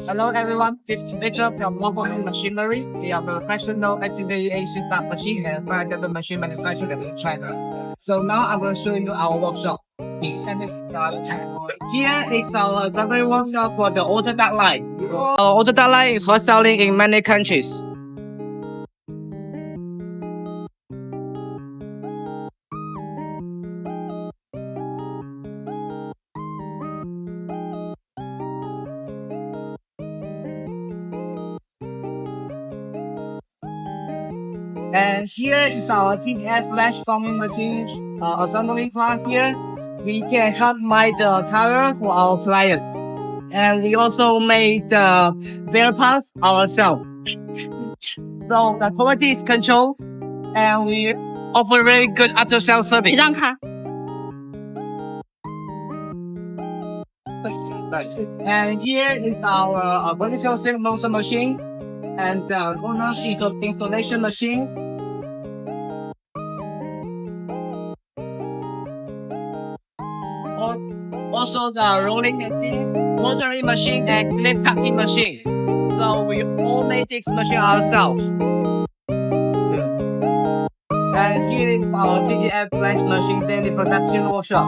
Hello everyone, this is Victor from Mobile Machinery. We are a professional HVAC Duct Machine and private machine manufacturer in China. So now I will show you our workshop. Here is our assembly workshop for the AutoDuct line. Our AutoDuct line is for selling in many countries. And here is our TPS flash forming machine assembly part here. We can customize the color for our client. And we also made their part ourselves. So the quality is controlled and we offer very good after sales service. 一张卡。 And here is our vertical sync motion machine and the corner sheet of installation machine. Also the rolling machine, rotary machine, and clip cutting machine. So we all made this machine ourselves. And here is our TGF flash machine daily production workshop.